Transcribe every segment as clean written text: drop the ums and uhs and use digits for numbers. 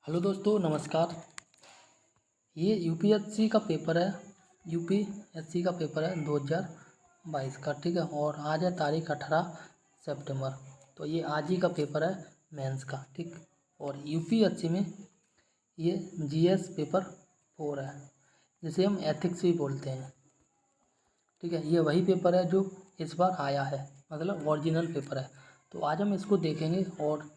Hello दोस्तों, नमस्कार। ये यूपीएससी का पेपर है। यूपीएससी का पेपर है 2022 का। ठीक है। और आज है तारीख 18 सितंबर। तो ये आज ही का पेपर है मेंस का। ठीक। और यूपीएससी में ये जीएस पेपर 4 है, जिसे हम एथिक्स भी बोलते हैं। ठीक है। ये वही पेपर है जो इस बार आया है, मतलब ओरिजिनल पेपर है। तो आज हम इसको देखेंगे और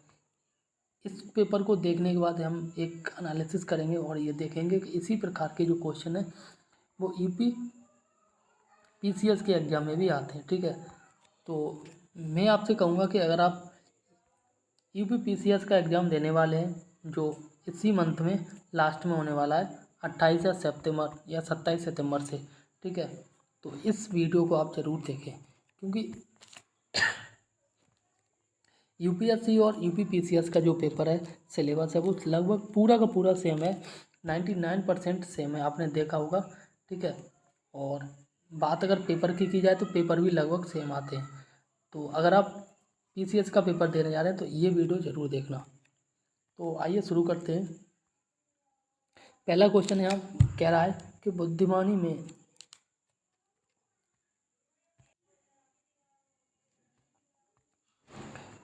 इस पेपर को देखने के बाद हम एक एनालिसिस करेंगे और ये देखेंगे कि इसी प्रकार के जो क्वेश्चन है वो यूपी पीसीएस के एग्ज़ाम में भी आते हैं। ठीक है। तो मैं आपसे कहूँगा कि अगर आप यूपी पीसीएस का एग्ज़ाम देने वाले हैं, जो इसी मंथ में लास्ट में होने वाला है 28 या सितंबर या 27 सितंबर से। ठीक है। तो इस वीडियो को आप ज़रूर देखें, क्योंकि यूपीएससी और यूपी पीसीएस का जो पेपर है, सिलेबस है, वो लगभग पूरा का पूरा सेम है। 99% सेम है, आपने देखा होगा। ठीक है। और बात अगर पेपर की जाए तो पेपर भी लगभग सेम आते हैं। तो अगर आप पीसीएस का पेपर देने जा रहे हैं तो ये वीडियो ज़रूर देखना। तो आइए शुरू करते हैं। पहला क्वेश्चन यहाँ कह रहा है कि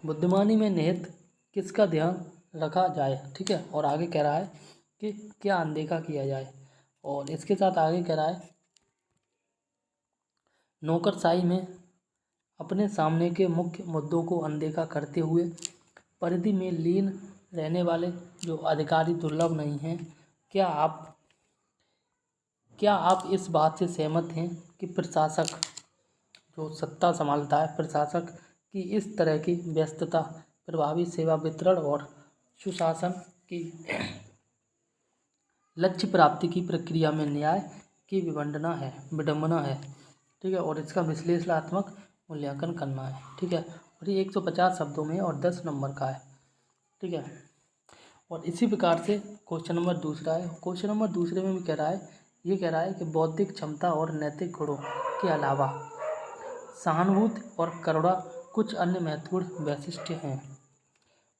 बुद्धिमानी में निहित किसका ध्यान रखा जाए। ठीक है। और आगे कह रहा है कि क्या अनदेखा किया जाए। और इसके साथ आगे कह रहा है नौकरशाही में अपने सामने के मुख्य मुद्दों को अनदेखा करते हुए परिधि में लीन रहने वाले जो अधिकारी दुर्लभ नहीं हैं। क्या आप इस बात से सहमत हैं कि प्रशासक जो सत्ता संभालता है, प्रशासक की इस तरह की व्यस्तता प्रभावी सेवा वितरण और सुशासन की लक्ष्य प्राप्ति की प्रक्रिया में न्याय की विडंबना है। ठीक है। और इसका विश्लेषणात्मक मूल्यांकन करना है। ठीक है। और ये 150 शब्दों में और 10 नंबर का है। ठीक है। और इसी प्रकार से क्वेश्चन नंबर दूसरा है। क्वेश्चन नंबर दूसरे में भी कह रहा है कि बौद्धिक क्षमता और नैतिक गुणों के अलावा सहानुभूति और करुणा कुछ अन्य महत्वपूर्ण वैशिष्ट्य हैं।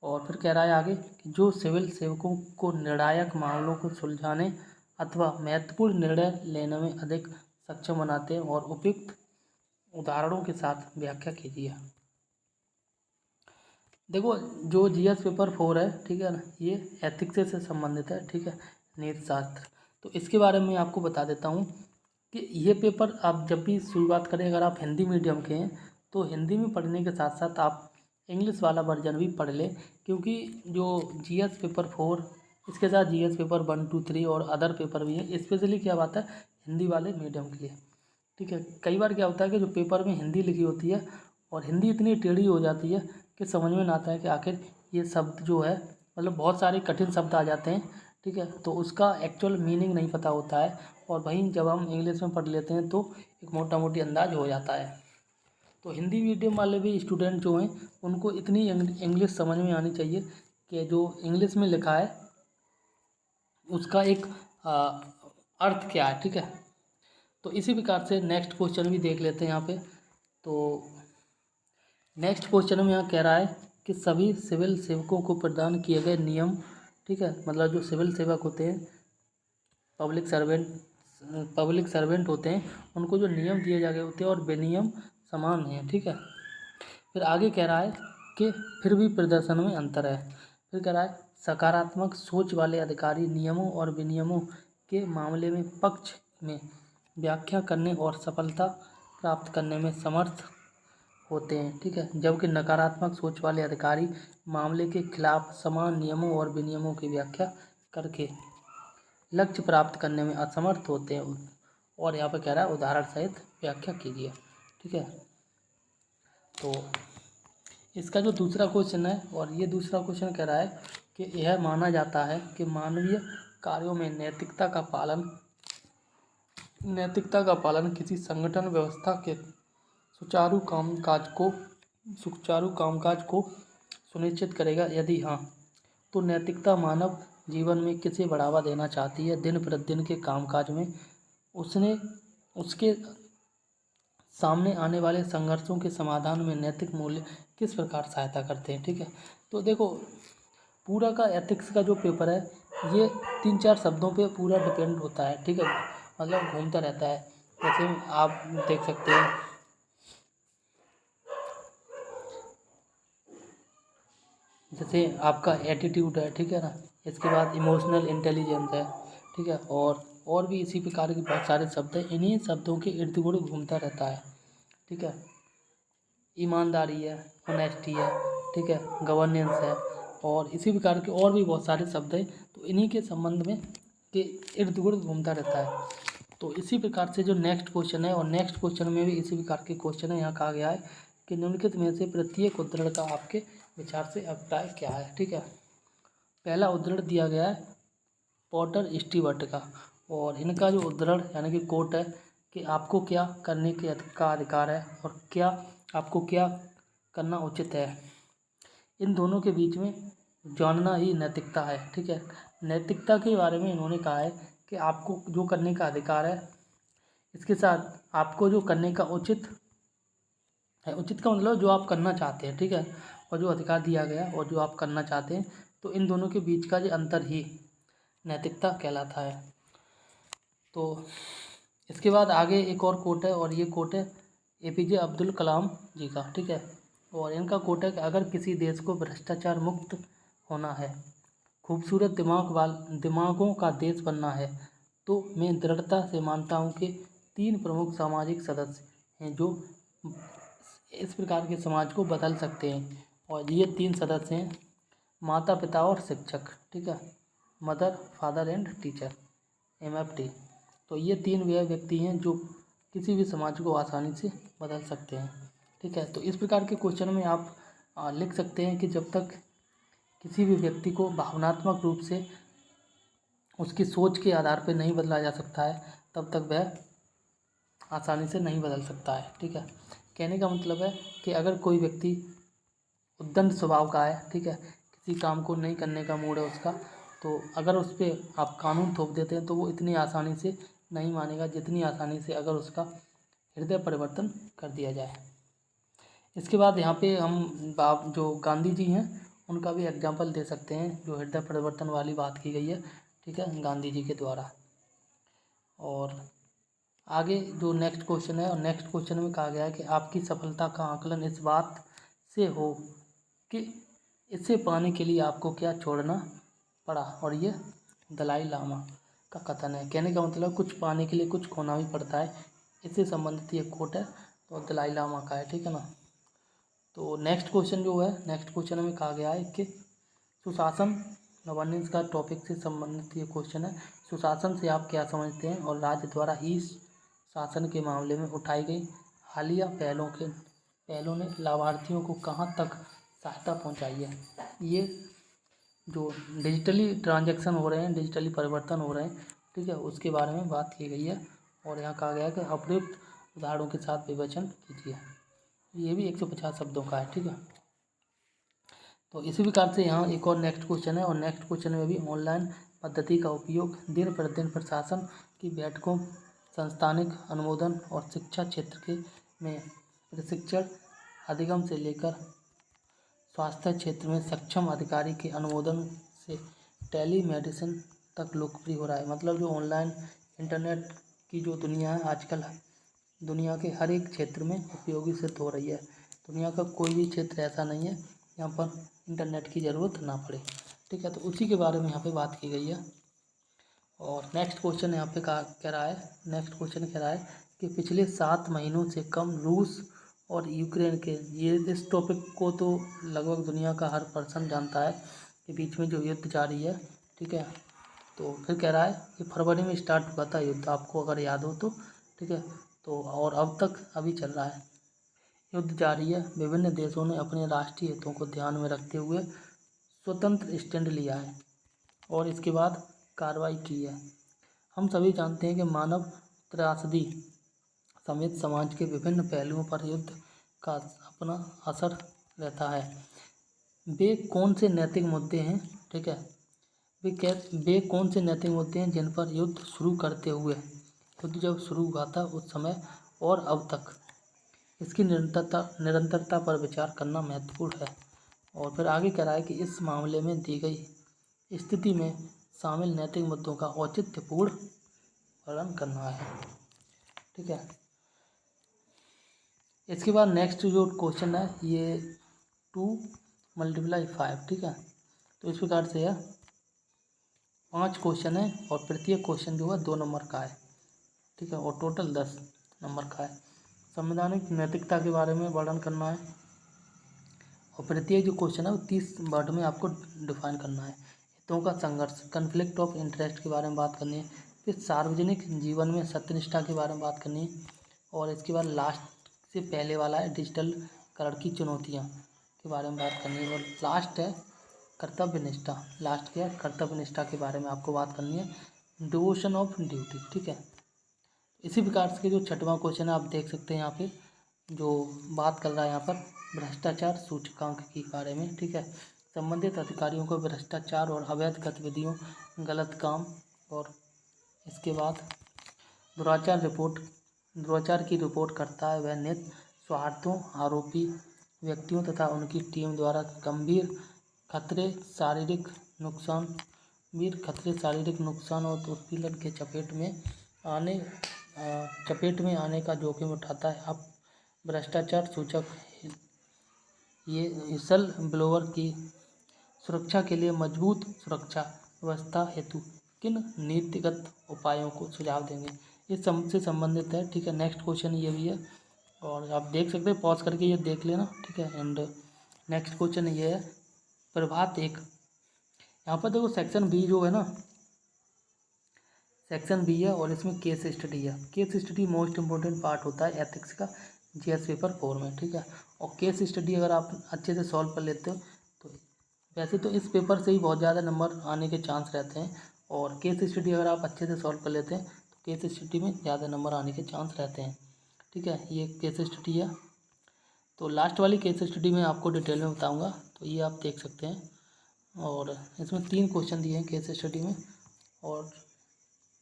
और फिर कह रहा है आगे कि जो सिविल सेवकों को निर्णायक मामलों को सुलझाने अथवा महत्वपूर्ण निर्णय लेने में अधिक सक्षम बनाते हैं, और उपयुक्त उदाहरणों के साथ व्याख्या कीजिए। देखो, जो जीएस पेपर 4 है, ठीक है ना, ये एथिक्स से संबंधित है। ठीक है। नीतिशास्त्र। तो इसके बारे में आपको बता देता हूँ कि ये पेपर आप जब भी शुरुआत करें, अगर आप हिंदी मीडियम के हैं तो हिंदी में पढ़ने के साथ साथ आप इंग्लिश वाला वर्जन भी पढ़ लें, क्योंकि जो जीएस पेपर 4, इसके साथ जीएस पेपर 1, 2, 3 और अदर पेपर भी है। स्पेशली क्या बात है हिंदी वाले मीडियम के लिए। ठीक है। कई बार क्या होता है कि जो पेपर में हिंदी लिखी होती है और हिंदी इतनी टेढ़ी हो जाती है कि समझ में ना आता है कि आखिर ये शब्द जो है, मतलब बहुत सारे कठिन शब्द आ जाते हैं। ठीक है। तो उसका एक्चुअल मीनिंग नहीं पता होता है, और वहीं जब हम इंग्लिश में पढ़ लेते हैं तो एक मोटा मोटी अंदाज हो जाता है। तो हिंदी मीडियम वाले भी स्टूडेंट जो हैं उनको इतनी इंग्लिश समझ में आनी चाहिए कि जो इंग्लिश में लिखा है उसका एक अर्थ क्या है। ठीक है। तो इसी प्रकार से नेक्स्ट क्वेश्चन भी देख लेते हैं यहाँ पे। तो नेक्स्ट क्वेश्चन में यहाँ कह रहा है कि सभी सिविल सेवकों को प्रदान किए गए नियम, ठीक है, मतलब जो सिविल सेवक होते हैं, पब्लिक सर्वेंट होते हैं, उनको जो नियम दिए जा गए होते हैं और बेनियम समान हैं। ठीक है। फिर आगे कह रहा है कि फिर भी प्रदर्शन में अंतर है। फिर कह रहा है सकारात्मक सोच वाले अधिकारी नियमों और विनियमों के मामले में पक्ष में व्याख्या करने और सफलता प्राप्त करने में समर्थ होते हैं। ठीक है। जबकि नकारात्मक सोच वाले अधिकारी मामले के खिलाफ समान नियमों और विनियमों की व्याख्या करके लक्ष्य प्राप्त करने में असमर्थ होते हैं। और यहाँ पर कह रहा है उदाहरण सहित व्याख्या कीजिए। ठीक है। तो इसका जो दूसरा क्वेश्चन है, और ये दूसरा क्वेश्चन कह रहा है कि यह माना जाता है कि मानवीय कार्यों में नैतिकता का पालन किसी संगठन व्यवस्था के सुचारू कामकाज को सुनिश्चित करेगा। यदि हाँ, तो नैतिकता मानव जीवन में किसे बढ़ावा देना चाहती है। दिन प्रतिदिन के कामकाज में उसके सामने आने वाले संघर्षों के समाधान में नैतिक मूल्य किस प्रकार सहायता करते हैं। ठीक है। तो देखो, पूरा का एथिक्स का जो पेपर है ये 3-4 शब्दों पे पूरा डिपेंड होता है, ठीक है, मतलब घूमता रहता है। जैसे आप देख सकते हैं, जैसे आपका एटीट्यूड है, ठीक है ना, इसके बाद इमोशनल इंटेलिजेंस है, ठीक है, और भी इसी प्रकार के बहुत सारे शब्द हैं, इन्हीं शब्दों के इर्द गिर्द घूमता रहता है, ठीक है। ईमानदारी है, ऑनेस्टी है, ठीक है, गवर्नेंस है, और इसी प्रकार के और भी बहुत सारे शब्द हैं, तो इन्हीं के संबंध में के इर्द गिर्द घूमता रहता है। तो इसी प्रकार से जो नेक्स्ट क्वेश्चन है, और नेक्स्ट क्वेश्चन में भी इसी प्रकार के क्वेश्चन है। यहाँ कहा गया है कि निम्नलिखित में से प्रत्येक उद्धरण का आपके विचार से अभिप्राय क्या है, ठीक है। पहला उद्धरण दिया गया है पॉटर स्टीवर्ट का, और इनका जो उद्धरण यानी कि कोट है कि आपको क्या करने के का अधिकार है और क्या आपको क्या करना उचित है, इन दोनों के बीच में जानना ही नैतिकता है, ठीक है। नैतिकता के बारे में इन्होंने कहा है कि आपको जो करने का अधिकार है, इसके साथ आपको जो करने का उचित है, उचित का मतलब जो आप करना चाहते हैं, ठीक है, और जो अधिकार दिया गया और जो आप करना चाहते हैं, तो इन दोनों के बीच का जो अंतर ही नैतिकता कहलाता है। तो इसके बाद आगे एक और कोट है, और ये कोट है एपीजे अब्दुल कलाम जी का, ठीक है, और इनका कोट है कि अगर किसी देश को भ्रष्टाचार मुक्त होना है, खूबसूरत दिमागों का देश बनना है, तो मैं दृढ़ता से मानता हूँ कि 3 प्रमुख सामाजिक सदस्य हैं जो इस प्रकार के समाज को बदल सकते हैं, और ये 3 सदस्य हैं माता पिता और शिक्षक, ठीक है, mother father and teacher, MFT। तो ये 3 वे व्यक्ति हैं जो किसी भी समाज को आसानी से बदल सकते हैं, ठीक है। तो इस प्रकार के क्वेश्चन में आप लिख सकते हैं कि जब तक किसी भी व्यक्ति को भावनात्मक रूप से उसकी सोच के आधार पर नहीं बदला जा सकता है, तब तक वह आसानी से नहीं बदल सकता है, ठीक है। कहने का मतलब है कि अगर कोई व्यक्ति उद्दंड स्वभाव का है, ठीक है, किसी काम को नहीं करने का मूड है उसका, तो अगर उस पर आप कानून थोप देते हैं तो वो इतनी आसानी से नहीं मानेगा जितनी आसानी से अगर उसका हृदय परिवर्तन कर दिया जाए। इसके बाद यहाँ पे हम जो गांधी जी हैं उनका भी एग्जाम्पल दे सकते हैं, जो हृदय परिवर्तन वाली बात की गई है, ठीक है, गांधी जी के द्वारा। और आगे जो नेक्स्ट क्वेश्चन है, और नेक्स्ट क्वेश्चन में कहा गया है कि आपकी सफलता का आकलन इस बात से हो कि इसे पाने के लिए आपको क्या छोड़ना पड़ा, और ये दलाई लामा का कथन है। कहने का मतलब कुछ पाने के लिए कुछ खोना भी पड़ता है, इससे संबंधित ये कोट है, तो दलाई लामा का है, ठीक है ना। तो नेक्स्ट क्वेश्चन जो है, नेक्स्ट क्वेश्चन में कहा गया है कि सुशासन गवर्नेंस का टॉपिक से संबंधित ये क्वेश्चन है। सुशासन से आप क्या समझते हैं, और राज्य द्वारा ई शासन के मामले में उठाई गई हालिया पहलों ने लाभार्थियों को कहाँ तक सहायता पहुंचाई है। ये जो डिजिटली ट्रांजैक्शन हो रहे हैं, डिजिटली परिवर्तन हो रहे हैं, ठीक है, उसके बारे में बात की गई है, और यहाँ कहा गया है कि अप्रयुक्त उदाहरणों के साथ विवेचन कीजिए। ये भी 150 शब्दों का है, ठीक है। तो इसी प्रकार से यहाँ एक और नेक्स्ट क्वेश्चन है, और नेक्स्ट क्वेश्चन में भी ऑनलाइन पद्धति का उपयोग दिन प्रतिदिन प्रशासन की बैठकों, संस्थानिक अनुमोदन और शिक्षा क्षेत्र के में प्रशिक्षण अधिगम से लेकर स्वास्थ्य क्षेत्र में सक्षम अधिकारी के अनुमोदन से टेली मेडिसिन तक लोकप्रिय हो रहा है। मतलब जो ऑनलाइन इंटरनेट की जो दुनिया है आजकल दुनिया के हर एक क्षेत्र में उपयोगी सिद्ध हो रही है। दुनिया का कोई भी क्षेत्र ऐसा नहीं है यहाँ पर इंटरनेट की ज़रूरत ना पड़े, ठीक है। तो उसी के बारे में यहाँ पे बात की गई है। और नेक्स्ट क्वेश्चन यहाँ पे कह रहा है, नेक्स्ट क्वेश्चन कह रहा है कि पिछले 7 महीनों से कम रूस और यूक्रेन के, ये इस टॉपिक को तो लगभग दुनिया का हर पर्सन जानता है कि बीच में जो युद्ध जारी है, ठीक है। तो फिर कह रहा है कि फरवरी में स्टार्ट हुआ था युद्ध, आपको अगर याद हो तो, ठीक है। तो और अब तक अभी चल रहा है, युद्ध जारी है। विभिन्न देशों ने अपने राष्ट्रीय हितों को ध्यान में रखते हुए स्वतंत्र स्टैंड लिया है और इसके बाद कार्रवाई की है। हम सभी जानते हैं कि मानव त्रासदी समेत समाज के विभिन्न पहलुओं पर युद्ध का अपना असर रहता है। वे कौन से नैतिक मुद्दे हैं, ठीक है, वे कौन से नैतिक मुद्दे हैं जिन पर युद्ध शुरू करते हुए, युद्ध जब शुरू हुआ था उस समय और अब तक इसकी निरंतरता पर विचार करना महत्वपूर्ण है। और फिर आगे कह रहा है कि इस मामले में दी गई स्थिति में शामिल नैतिक मुद्दों का औचित्यपूर्ण वर्णन करना है। ठीक है, इसके बाद नेक्स्ट जो क्वेश्चन है ये 2 × 5। ठीक है, तो इस प्रकार से है 5 क्वेश्चन है और प्रत्येक क्वेश्चन जो है 2 नंबर का है। ठीक है, और टोटल 10 नंबर का है। संवैधानिक नैतिकता के बारे में वर्णन करना है और प्रत्येक जो क्वेश्चन है वो 30 वर्ड में आपको डिफाइन करना है। हितों का संघर्ष, कन्फ्लिक्ट ऑफ इंटरेस्ट के बारे में बात करनी है। फिर सार्वजनिक जीवन में सत्यनिष्ठा के बारे में बात करनी है और इसके बाद लास्ट से पहले वाला है डिजिटल करण की चुनौतियाँ के बारे में बात करनी है और लास्ट है कर्तव्य निष्ठा। लास्ट क्या है, कर्तव्य निष्ठा के बारे में आपको बात करनी है, डिवोशन ऑफ ड्यूटी। ठीक है, इसी प्रकार से जो छठवां क्वेश्चन है आप देख सकते हैं यहाँ पे जो बात कर रहा है यहाँ पर भ्रष्टाचार सूचकांक के बारे में। ठीक है, संबंधित अधिकारियों को भ्रष्टाचार और अवैध गतिविधियों, गलत काम और इसके बाद दुराचार की रिपोर्ट करता है। वह नित स्वार्थों, आरोपी व्यक्तियों तथा उनकी टीम द्वारा गंभीर खतरे, शारीरिक नुकसान और उत्पीड़न के चपेट में आने का जोखिम उठाता है। अब भ्रष्टाचार सूचक ये विसल ब्लोअर की सुरक्षा के लिए मजबूत सुरक्षा व्यवस्था हेतु किन नीतिगत उपायों को सुझाव देंगे, ये से संबंधित है। ठीक है, नेक्स्ट क्वेश्चन ये भी है और आप देख सकते हैं, पॉज करके ये देख लेना। ठीक है, एंड नेक्स्ट क्वेश्चन ये है प्रभात 1। यहाँ पर देखो सेक्शन बी जो है ना, सेक्शन बी है और इसमें केस स्टडी है। Case study most important part होता है एथिक्स का जीएस पेपर 4 में। ठीक है, और केस स्टडी अगर आप अच्छे से सॉल्व कर लेते हो तो वैसे तो इस पेपर से ही बहुत ज़्यादा नंबर आने के चांस रहते हैं और केस स्टडी अगर आप अच्छे से सॉल्व कर लेते हैं तो केस स्टडी में ज़्यादा नंबर आने के चांस रहते हैं। ठीक है, ये केस स्टडी है। तो लास्ट वाली केस स्टडी में आपको डिटेल में बताऊँगा, तो ये आप देख सकते हैं और इसमें 3 क्वेश्चन दिए हैं केस स्टडी में और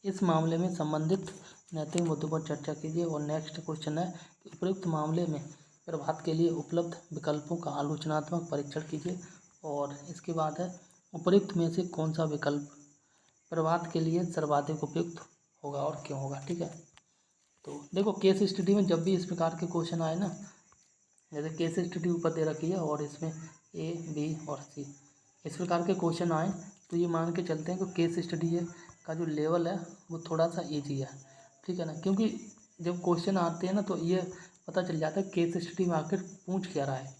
इस मामले में संबंधित नैतिक मुद्दों पर चर्चा कीजिए। और नेक्स्ट क्वेश्चन है कि उपयुक्त मामले में प्रभात के लिए उपलब्ध विकल्पों का आलोचनात्मक परीक्षण कीजिए और इसके बाद है उपयुक्त में से कौन सा विकल्प प्रभात के लिए सर्वाधिक उपयुक्त होगा और क्यों होगा। ठीक है, तो देखो केस स्टडी में जब भी इस प्रकार के क्वेश्चन आए ना, जैसे केस स्टडी ऊपर दे रखी है और इसमें ए, बी और सी इस प्रकार के क्वेश्चन आए तो ये मान के चलते हैं कि केस स्टडी है का जो लेवल है वो थोड़ा सा ईजी है। ठीक है ना, क्योंकि जब क्वेश्चन आते हैं ना तो ये पता चल जाता है केस स्टडी में आखिर पूछ क्या रहा है।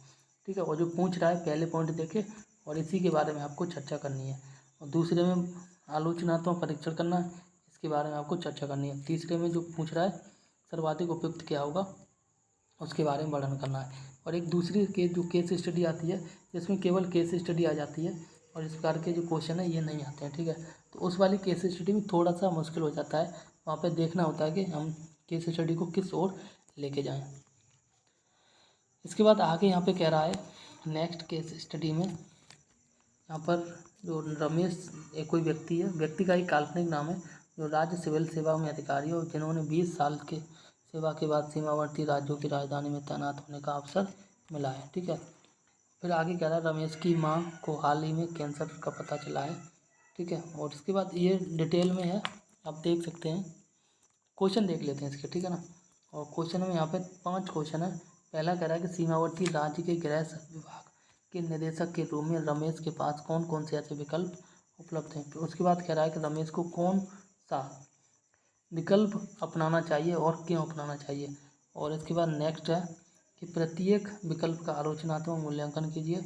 ठीक है, और जो पूछ रहा है पहले पॉइंट देखे और इसी के बारे में आपको चर्चा करनी है और दूसरे में आलोचनात्मक परीक्षण करना है, इसके बारे में आपको चर्चा करनी है। तीसरे में जो पूछ रहा है सर्वाधिक उपयुक्त क्या होगा उसके बारे में वर्णन करना है। और एक दूसरी जो केस स्टडी आती है जिसमें केवल केस स्टडी आ जाती है और इस प्रकार के जो क्वेश्चन है ये नहीं आते हैं। ठीक है, तो उस वाली केस स्टडी में थोड़ा सा मुश्किल हो जाता है, वहाँ पे देखना होता है कि हम केस स्टडी को किस ओर लेके जाएं। इसके बाद आगे यहाँ पे कह रहा है नेक्स्ट केस स्टडी में यहाँ पर जो रमेश एक कोई व्यक्ति है, व्यक्ति का एक काल्पनिक नाम है जो राज्य सिविल सेवा में अधिकारी हो जिन्होंने 20 साल के सेवा के बाद सीमावर्ती राज्यों की राजधानी में तैनात होने का अवसर मिला है। ठीक है, फिर आगे कह रहा है रमेश की मां को हाल ही में कैंसर का पता चला है। ठीक है, और इसके बाद ये डिटेल में है, आप देख सकते हैं। क्वेश्चन देख लेते हैं इसके। ठीक है ना, और क्वेश्चन में यहाँ पे 5 क्वेश्चन है। पहला कह रहा है कि सीमावर्ती राज्य के गृह विभाग के निदेशक के रूप में रमेश के पास कौन कौन से ऐसे विकल्प उपलब्ध हैं। फिर उसके बाद कह रहा है कि रमेश को कौन सा विकल्प अपनाना चाहिए और क्यों अपनाना चाहिए। और इसके बाद नेक्स्ट है कि प्रत्येक विकल्प का आलोचनात्मक मूल्यांकन कीजिए।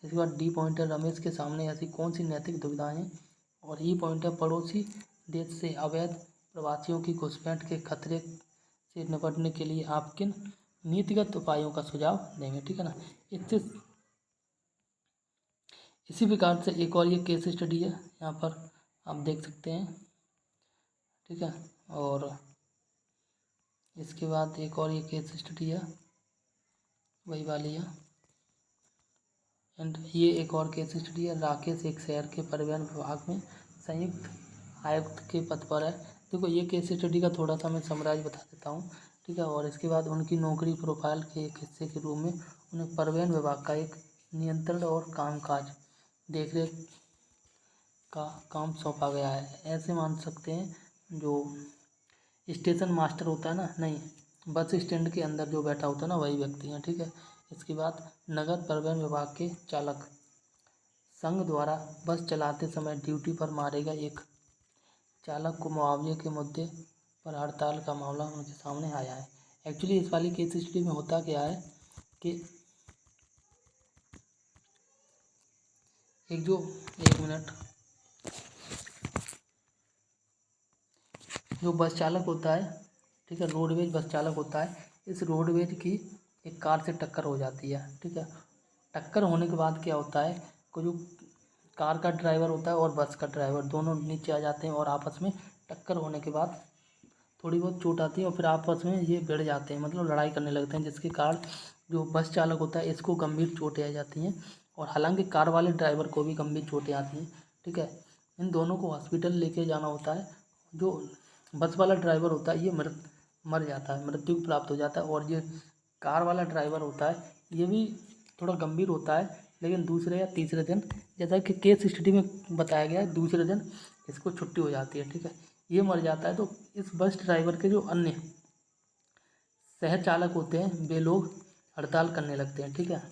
इसके बाद डी पॉइंट है रमेश के सामने ऐसी कौन सी नैतिक दुविधाएं हैं। और ई पॉइंट है पड़ोसी देश से अवैध प्रवासियों की घुसपैठ के खतरे से निपटने के लिए आप किन नीतिगत उपायों का सुझाव देंगे। ठीक है ना, इसी प्रकार से एक और ये केस स्टडी है, यहाँ पर आप देख सकते हैं। ठीक है, और इसके बाद एक और ये केस स्टडी है, वही वाली है। एंड ये एक और केस स्टडी है, राकेश एक शहर के परिवहन विभाग में संयुक्त आयुक्त के पद पर है। देखो ये केस स्टडी का थोड़ा सा मैं समराइज बता देता हूँ। ठीक है, और इसके बाद उनकी नौकरी प्रोफाइल के एक हिस्से के रूप में उन्हें परिवहन विभाग का एक नियंत्रण और कामकाज देखरेख का काम सौंपा गया है। ऐसे मान सकते हैं जो स्टेशन मास्टर होता है ना, नहीं बस स्टैंड के अंदर जो बैठा होता है ना वही व्यक्ति है, ठीक है। इसके बाद नगर परिवहन विभाग के चालक संघ द्वारा बस चलाते समय ड्यूटी पर मारे गए एक चालक को मुआवजे के मुद्दे पर हड़ताल का मामला उनके सामने आया है। एक्चुअली इस वाली केस स्टडी में होता क्या है कि एक मिनट, जो बस चालक होता है, ठीक है, रोडवेज बस चालक होता है, इस रोडवेज की एक कार से टक्कर हो जाती है, ठीक है। टक्कर होने के बाद क्या होता है, को जो कार का ड्राइवर होता है और बस का ड्राइवर दोनों नीचे आ जाते हैं और आपस में टक्कर होने के बाद थोड़ी बहुत चोट आती है और फिर आपस में ये भिड़ जाते हैं, मतलब लड़ाई करने लगते हैं, जिसके कारण जो बस चालक होता है इसको गंभीर चोटें आ जाती हैं और हालांकि कार वाले ड्राइवर को भी गंभीर चोटें आती हैं, ठीक है। इन दोनों को हॉस्पिटल लेके जाना होता है। जो बस वाला ड्राइवर होता है ये मर जाता है, मृत्यु प्राप्त हो जाता है, और ये कार वाला ड्राइवर होता है ये भी थोड़ा गंभीर होता है, लेकिन दूसरे या तीसरे दिन, जैसा कि केस स्टडी में बताया गया है, दूसरे दिन इसको छुट्टी हो जाती है, ठीक है, ये मर जाता है। तो इस बस ड्राइवर के जो अन्य सह चालक होते हैं वे लोग हड़ताल करने लगते हैं, ठीक है,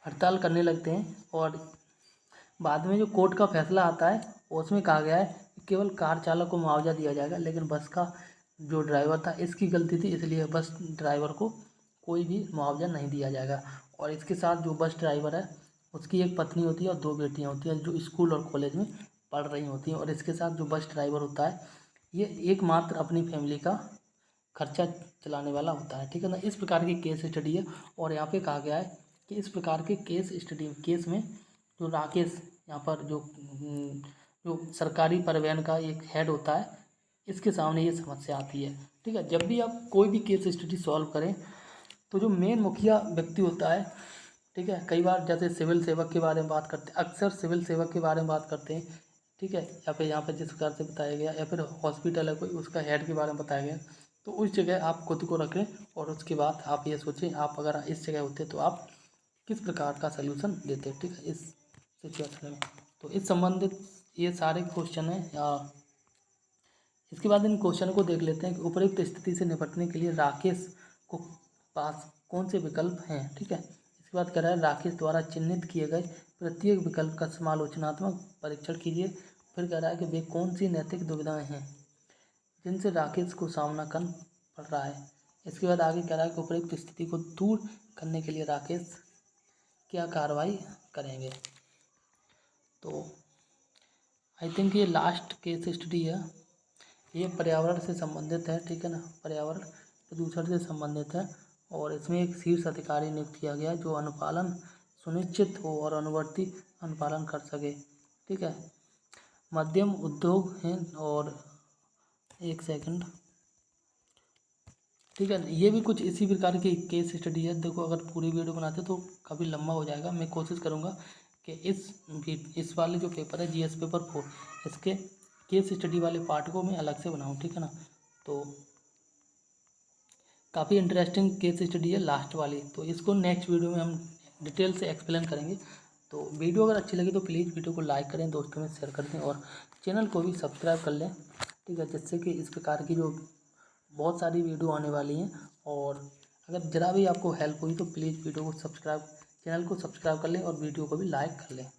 हड़ताल करने लगते हैं। और बाद में जो कोर्ट का फैसला आता है उसमें कहा गया है कि केवल कार चालक को मुआवजा दिया जाएगा, लेकिन बस का जो ड्राइवर था इसकी गलती थी, इसलिए बस ड्राइवर को कोई भी मुआवजा नहीं दिया जाएगा। और इसके साथ जो बस ड्राइवर है उसकी एक पत्नी होती है और 2 बेटियां होती हैं जो स्कूल और कॉलेज में पढ़ रही होती हैं। और इसके साथ जो बस ड्राइवर होता है ये एकमात्र अपनी फैमिली का खर्चा चलाने वाला होता है, ठीक है ना। इस प्रकार की केस स्टडी है और यहाँ पे कहा गया है कि इस प्रकार के केस में जो राकेश यहाँ पर जो सरकारी परिवहन का एक हेड होता है इसके सामने ये समस्या आती है, ठीक है। जब भी आप कोई भी केस स्टडी सॉल्व करें तो जो मेन मुखिया व्यक्ति होता है, ठीक है, कई बार जैसे सिविल सेवक के बारे में बात करते हैं, अक्सर सिविल सेवक के बारे में बात करते हैं, ठीक है, या फिर यहाँ पे जिस प्रकार से बताया गया, या फिर हॉस्पिटल है कोई उसका हेड के बारे में बताया गया, तो उस जगह आप खुद को रखें और उसके बाद आप ये सोचें आप अगर इस जगह होते तो आप किस प्रकार का सलूशन देते, ठीक है, इस सिचुएशन में। तो इस संबंधित ये सारे क्वेश्चन हैं। इसके बाद इन क्वेश्चन को देख लेते हैं कि उपयुक्त स्थिति से निपटने के लिए राकेश को पास कौन से विकल्प हैं, ठीक है। इसके बाद कह रहा है राकेश द्वारा चिन्हित किए गए प्रत्येक विकल्प का समालोचनात्मक परीक्षण कीजिए। फिर कह रहा है कि वे कौन सी नैतिक दुविधाएं हैं जिनसे राकेश को सामना करना पड़ रहा है। इसके बाद आगे कह रहा है कि उपयुक्त स्थिति को दूर करने के लिए राकेश क्या कार्रवाई करेंगे। तो आई थिंक ये लास्ट केस स्टडी है, ये पर्यावरण से संबंधित है, ठीक है ना, पर्यावरण प्रदूषण से संबंधित है। और इसमें एक शीर्ष अधिकारी नियुक्त किया गया जो अनुपालन सुनिश्चित हो और अनुवर्ती अनुपालन कर सके, ठीक है। मध्यम उद्योग हैं और एक सेकंड, ठीक है, ये भी कुछ इसी प्रकार की केस स्टडी है। देखो अगर पूरी वीडियो बनाते तो काफ़ी लंबा हो जाएगा, मैं कोशिश करूँगा कि इस वाले जो पेपर है जीएस पेपर 4 इसके केस स्टडी वाले पार्ट को मैं अलग से बनाऊँ, ठीक है ना। तो काफ़ी इंटरेस्टिंग केस स्टडी है लास्ट वाली, तो इसको नेक्स्ट वीडियो में हम डिटेल से एक्सप्लेन करेंगे। तो वीडियो अगर अच्छी लगी तो प्लीज़ वीडियो को लाइक करें, दोस्तों में शेयर कर दें और चैनल को भी सब्सक्राइब कर लें, ठीक है, जिससे कि इस प्रकार की जो बहुत सारी वीडियो आने वाली हैं। और अगर ज़रा भी आपको हेल्प हुई तो प्लीज़ वीडियो को चैनल को सब्सक्राइब कर लें और वीडियो को भी लाइक कर लें।